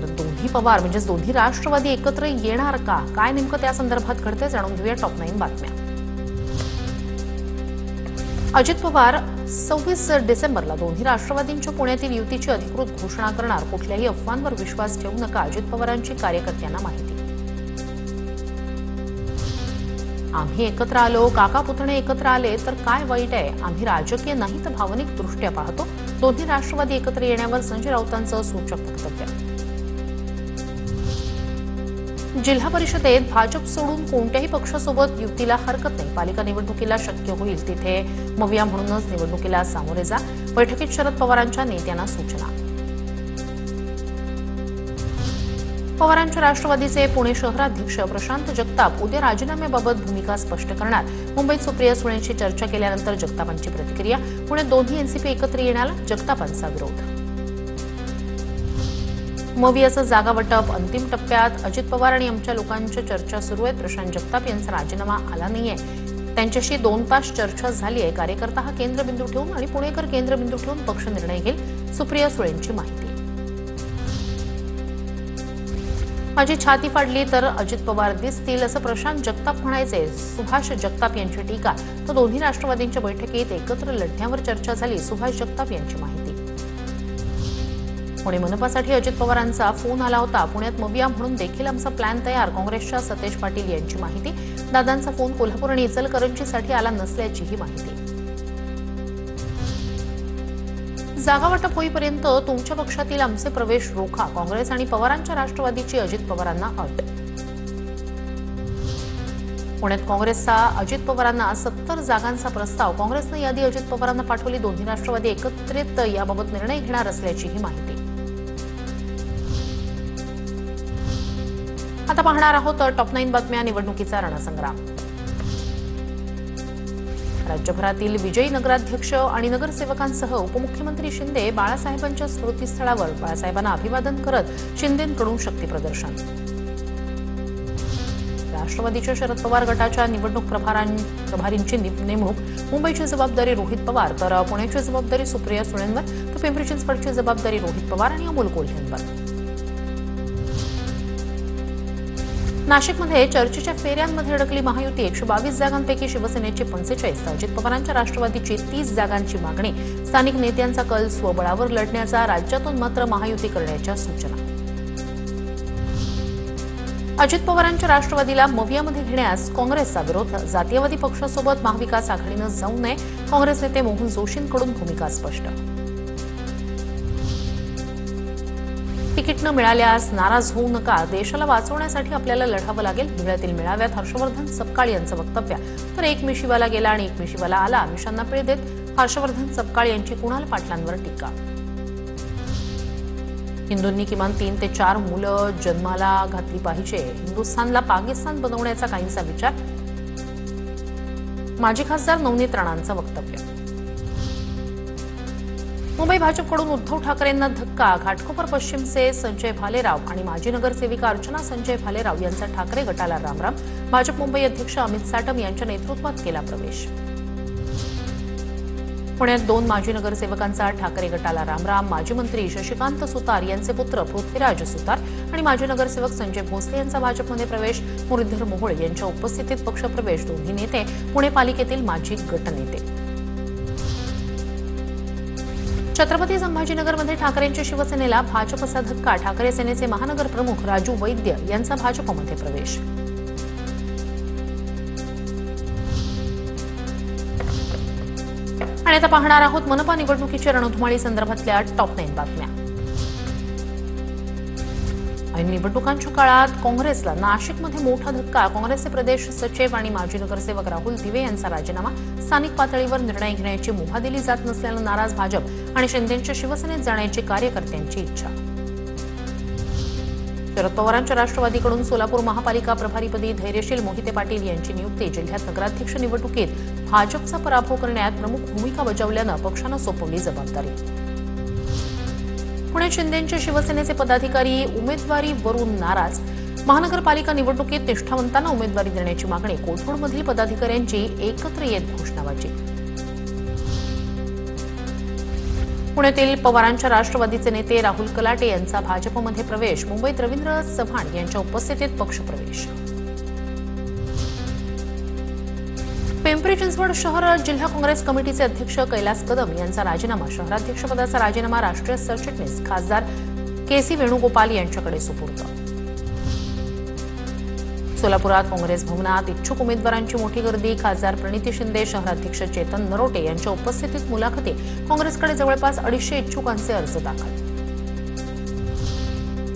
तर दोन्ही पवार म्हणजेच दोन्ही राष्ट्रवादी एकत्र येणार का, काय नेमकं त्या संदर्भात घडतंय जाणून घेऊया टॉप 9 बातम्या। अजित पवार 26 डिसेंबरला दोन्ही राष्ट्रवादींच्या पुण्यातील युतीची अधिकृत घोषणा करणार, कुठल्याही अफवांवर विश्वास ठेवू नका, अजित पवारांची कार्यकर्त्यांना माहिती। आम्ही एकत्र आलो, काका पुतणे एकत्र आले तर काय वाईट आहे, आम्ही राजकीय नाही तर भावनिक दृष्ट्या पाहतो। दोन्ही राष्ट्रवादी एकत्र येण्यावर संजय राऊतांचं सूचक वक्तव्य। जिल्हा परिषदेत भाजप सोडून कोणत्याही पक्षासोबत युतीला हरकत नाही, पालिका निवडणुकीला शक्य होईल तिथे मविया म्हणूनच निवडणुकीला सामोरे जा, बैठकीत शरद पवारांच्या नेत्यांना सूचना। पवारांच्या राष्ट्रवादीचे पुणे शहराध्यक्ष प्रशांत जगताप उद्या राजीनाम्याबाबत भूमिका स्पष्ट करणार। मुंबईत सुप्रिया सुळेंशी चर्चा केल्यानंतर जगतापांची प्रतिक्रिया। पुण्यात दोन्ही एनसीपी एकत्र येण्याला जगतापांचा विरोध। मवियाचं जागा वाटप अंतिम टप्प्यात, अजित पवार आणि आमच्या लोकांच्या चर्चा सुरू आहेत। प्रशांत जगताप यांचा राजीनामा आला नाहीये, त्यांच्याशी 2 तास चर्चा झाली आहे। कार्यकर्ता हा केंद्रबिंदू ठेवून आणि पुणेकर केंद्रबिंदू ठेवून पक्ष निर्णय घेईल, सुप्रिया सुळेंची माहिती। माझी छाती फाडली तर अजित पवार दिसतील असं प्रशांत जगताप म्हणायचे। सुभाष जगताप यांची टीका, तर दोन्ही राष्ट्रवादींच्या बैठकीत एकत्र लढण्यावर चर्चा झाली, सुभाष जगताप यांची माहिती। पुणे मनपासाठी अजित पवारांचा फोन आला होता, पुण्यात मविया म्हणून देखील आमचा प्लॅन तयार, काँग्रेसच्या सतेज पाटील यांची माहिती। दादांचा फोन कोल्हापूर आणि इचलकरंजीसाठी आला नसल्याचीही माहिती। जागा वाटप होईपर्यंत तुमच्या पक्षातील आमचे प्रवेश रोखा, काँग्रेस आणि पवारांच्या राष्ट्रवादीची अजित पवारांना अट। पुण्यात काँग्रेसचा अजित पवारांना 70 जागांचा प्रस्ताव, काँग्रेसने यादी अजित पवारांना पाठवली, दोन्ही राष्ट्रवादी एकत्रित याबाबत निर्णय घेणार असल्याचीही माहिती। आता पाहणार आहोत टॉप 9 बातम्या, निवडणुकीचा रणसंग्राम। राज्यभरातील विजयी नगराध्यक्ष आणि नगरसेवकांसह उपमुख्यमंत्री शिंदे बाळासाहेबांच्या स्मृतीस्थळावर बाळासाहेबांना अभिवादन करत शिंदेंकडून शक्ती प्रदर्शन। राष्ट्रवादीच्या शरद पवार गटाच्या निवडणूक प्रभारींची नेमणूक, मुंबईची जबाबदारी रोहित पवार तर पुण्याची जबाबदारी सुप्रिया सुळेंवर, तर पिंपरी चिंचवडची जबाबदारी रोहित पवार आणि अमोल कोल्हेंवर। नाशिकमध्ये चर्चेच्या फेऱ्यांमध्ये अडकली महायुती, 122 जागांपैकी शिवसेनेची 45 तर अजित पवारांच्या राष्ट्रवादीची 30 जागांची मागणी। स्थानिक नेत्यांचा कल स्वबळावर लढण्याचा, राज्यातून मात्र महायुती करण्याच्या सूचना। अजित पवारांच्या राष्ट्रवादीला मवियामध्ये घेण्यास काँग्रेसचा विरोध, जातीयवादी पक्षासोबत महाविकास आघाडीनं जाऊ नये, काँग्रेस नेते मोहन जोशींकडून भूमिका स्पष्ट। तिकीट न मिळाल्यास नाराज होऊ नका, देशाला वाचवण्यासाठी आपल्याला लढावं लागेल। धुळ्यातील मेळाव्यात हर्षवर्धन सपकाळ यांचं वक्तव्य, तर एक मिशीवाला गेला आणि एक मिशीवाला आला, मिशांना पीळ देत हर्षवर्धन सपकाळ यांची कुणाल पाटलांवर टीका। हिंदूंनी किमान 3 ते 4 मुलं जन्माला घातली पाहिजे, हिंदुस्थानला पाकिस्तान बनवण्याचा काहींचा विचार, माजी खासदार नवनीत राणांचं वक्तव्य। मुंबई भाजपकडून उद्धव ठाकरेंना धक्का, घाटकोपर पश्चिमचे संजय भालेराव आणि माजी नगरसेविका अर्चना संजय भालेराव यांचा ठाकरे गटाला रामराम, भाजप मुंबई अध्यक्ष अमित साटम यांच्या नेतृत्वात केला प्रवेश। पुण्यात 2 माजी नगरसेवकांचा ठाकरे गटाला रामराम, माजी मंत्री शशिकांत सुतार यांचे पुत्र पृथ्वीराज सुतार आणि माजी नगरसेवक संजय भोसले यांचा भाजपमध्ये प्रवेश, मुरलीधर मोहोळ यांच्या उपस्थितीत पक्षप्रवेश, दोन्ही नेते पुणे पालिकेतील माजी गटनेते। छत्रपती संभाजीनगरमध्ये ठाकरेंच्या शिवसेनेला भाजपचा धक्का, ठाकरे सेनेचे महानगर प्रमुख राजू वैद्य यांचा भाजपमध्ये प्रवेश। आणि आता पाहणार आहोत मनपा निवडणुकीच्या रणधुमाळी संदर्भातल्या टॉप 9 बातम्या। निवडणुकांच्या काळात काँग्रेसला नाशिकमध्ये मोठा धक्का, काँग्रेसचे प्रदेश सचिव आणि माजी नगरसेवक राहुल दिवे यांचा राजीनामा, स्थानिक पातळीवर निर्णय घेण्याची मुभा दिली जात नसल्यानं नाराज भाजप आणि शिंदेंच्या शिवसेनेत जाण्याची कार्यकर्त्यांची इच्छा। शरद पवारांच्या राष्ट्रवादीकडून सोलापूर महापालिका प्रभारीपदी धैर्यशील मोहिते पाटील यांची नियुक्ती, जिल्ह्यात नगराध्यक्ष निवडणुकीत भाजपचा पराभव करण्यात प्रमुख भूमिका बजावल्यानं पक्षानं सोपवली जबाबदारी। पुण्यात शिंदेंच्या शिवसेनेचे पदाधिकारी उमेदवारीवरून नाराज, महानगरपालिका निवडणुकीत निष्ठावंतांना उमेदवारी देण्याची मागणी, कोथरूडमधील पदाधिकाऱ्यांची एकत्र येत घोषणाबाजी। पुण्यातील पवारांच्या राष्ट्रवादीचे नेते राहुल कलाटे यांचा भाजपमध्ये प्रवेश. मुंबईत रवींद्र चव्हाण यांच्या उपस्थितीत पक्षप्रवेश. पिंपरी चिंचवड शहर जिल्हा काँग्रेस कमिटीचे अध्यक्ष कैलास कदम यांचा राजीनामा. शहराध्यक्षपदाचा राजीनामा राष्ट्रीय सरचिटणीस खासदार के.सी. वेणुगोपाल यांच्याकडे सुपूर्द. सोलापुरात काँग्रेस भवनात इच्छुक उमेदवारांची मोठी गर्दी. खासदार प्रणिती शिंदे, शहराध्यक्ष चेतन नरोटे यांच्या उपस्थितीत मुलाखती. काँग्रेसकडे जवळपास 250 इच्छुकांचे अर्ज दाखल.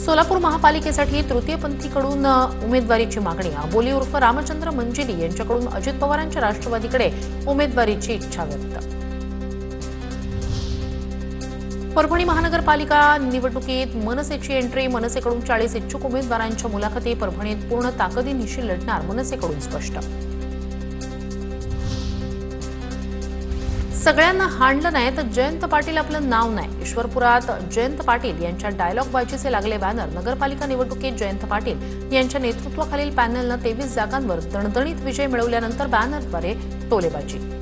सोलापूर महापालिकेसाठी तृतीयपंथीकडून उमेदवारीची मागणी. अबोली उर्फ रामचंद्र मंजिली यांच्याकडून अजित पवारांच्या राष्ट्रवादीकडे उमेदवारीची इच्छा व्यक्त. परभणी महानगरपालिका निवडणुकीत मनसेची एंट्री. मनसेकडून 40 इच्छुक उमेदवारांच्या मुलाखती. परभणीत पूर्ण ताकदीनिशी लढणार, मनसेकडून स्पष्ट. सगळ्यांना हाणलं नाही तर जयंत पाटील आपलं नाव नाही. ईश्वरपुरात जयंत पाटील यांच्या डायलॉगबाजीचे लागले बॅनर. नगरपालिका निवडणुकीत जयंत पाटील यांच्या नेतृत्वाखालील पॅनलनं 23 जागांवर दणदणीत विजय मिळवल्यानंतर बॅनरद्वारे टोलेबाजी.